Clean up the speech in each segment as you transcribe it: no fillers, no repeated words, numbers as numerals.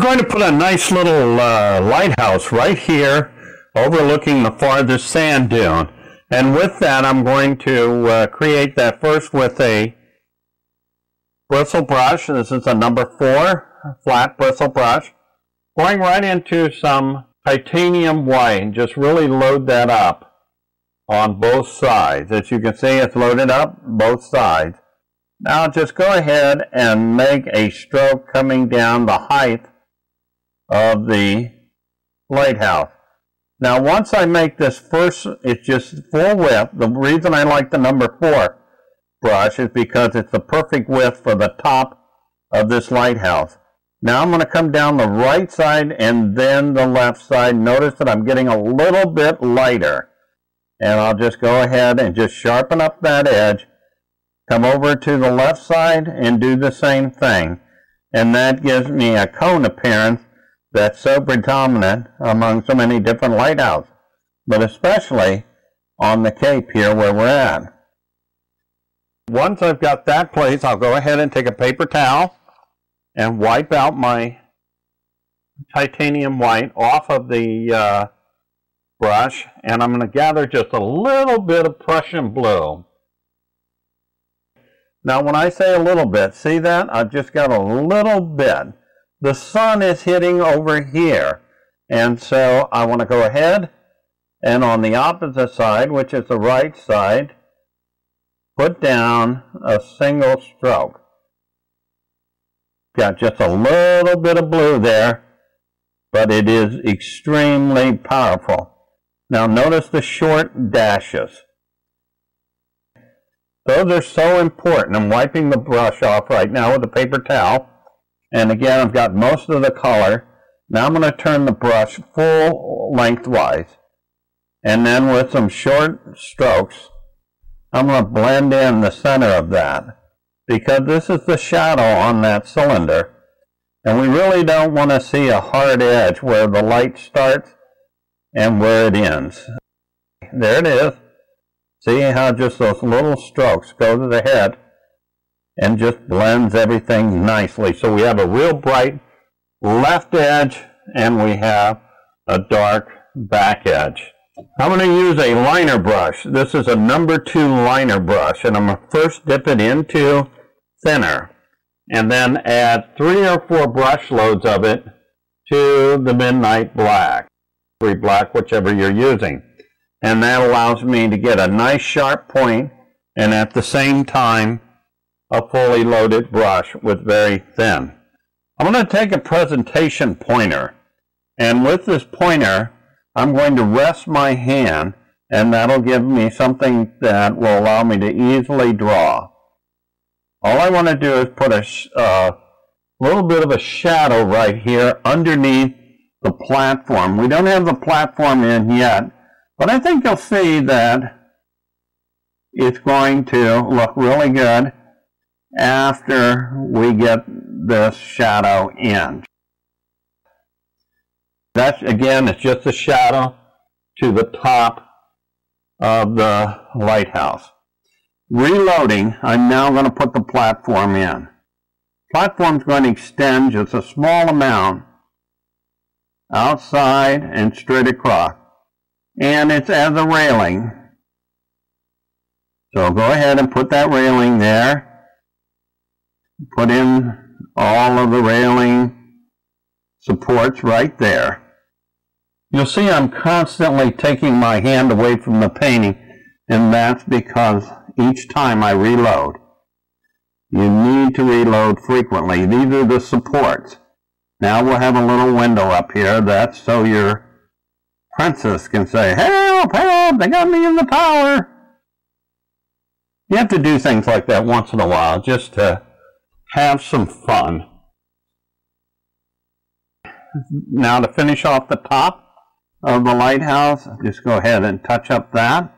going to put a nice little lighthouse right here overlooking the farthest sand dune. And with that, I'm going to create that first with a bristle brush. This is a number 4 flat bristle brush. Going right into some titanium white. Just really load that up on both sides. As you can see, it's loaded up both sides. Now just go ahead and make a stroke coming down the height of the lighthouse. Now once I make this first, it's just full width. The reason I like the number 4 brush is because it's the perfect width for the top of this lighthouse. Now I'm going to come down the right side and then the left side. Notice that I'm getting a little bit lighter. And I'll just go ahead and just sharpen up that edge. Come over to the left side and do the same thing. And that gives me a cone appearance that's so predominant among so many different lighthouses, but especially on the Cape here where we're at. Once I've got that placed, I'll go ahead and take a paper towel and wipe out my titanium white off of the brush, and I'm going to gather just a little bit of Prussian blue. Now when I say a little bit, see that? I've just got a little bit. The sun is hitting over here, and so I want to go ahead and on the opposite side, which is the right side, put down a single stroke. Got just a little bit of blue there, but it is extremely powerful. Now notice the short dashes. Those are so important. I'm wiping the brush off right now with a paper towel. And again, I've got most of the color. Now I'm going to turn the brush full lengthwise. And then with some short strokes, I'm going to blend in the center of that. Because this is the shadow on that cylinder. And we really don't want to see a hard edge where the light starts and where it ends. There it is. See how just those little strokes go to the head and just blends everything nicely. So we have a real bright left edge and we have a dark back edge. I'm going to use a liner brush. This is a number 2 liner brush, and I'm going to first dip it into thinner and then add 3 or 4 brush loads of it to the midnight black, or black, whichever you're using. And that allows me to get a nice sharp point and at the same time a fully loaded brush with very thin. I'm going to take a presentation pointer, and with this pointer I'm going to rest my hand, and that'll give me something that will allow me to easily draw. All I want to do is put a little bit of a shadow right here underneath the platform. We don't have the platform in yet, but I think you'll see that it's going to look really good after we get this shadow in. That's, again, it's just a shadow to the top of the lighthouse. Reloading, I'm now going to put the platform in. Platform's going to extend just a small amount outside and straight across. And it's as a railing. So go ahead and put that railing there. Put in all of the railing supports right there. You'll see I'm constantly taking my hand away from the painting, and that's because each time I reload. You need to reload frequently. These are the supports. Now we'll have a little window up here. That's so your princess can say, "Help, help, they got me in the tower." You have to do things like that once in a while just to have some fun. Now to finish off the top of the lighthouse, just go ahead and touch up that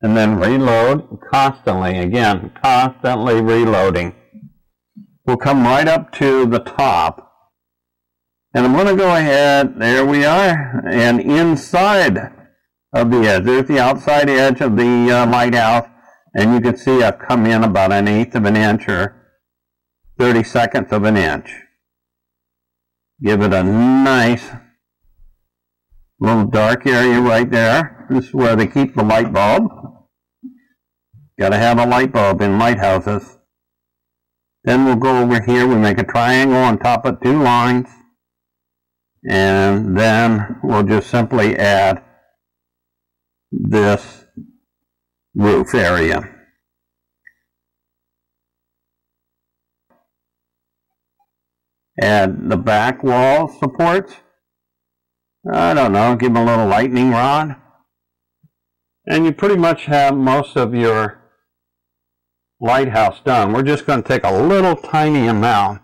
and then reload constantly. Again, constantly reloading. We'll come right up to the top. And I'm going to go ahead, there we are, and inside of the edge, there's the outside edge of the lighthouse, and you can see I've come in about 1/8 of an inch or 30 seconds of an inch. Give it a nice little dark area right there. This is where they keep the light bulb. Got to have a light bulb in lighthouses. Then we'll go over here. We make a triangle on top of 2 lines. And then we'll just simply add this roof area. Add the back wall supports. I don't know, give them a little lightning rod. And you pretty much have most of your lighthouse done. We're just going to take a little tiny amount.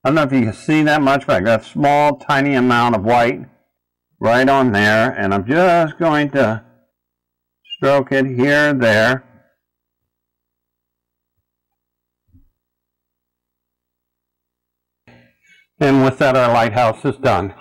I don't know if you can see that much, but I got a small tiny amount of white right on there. And I'm just going to stroke it here and there. And with that, our lighthouse is done.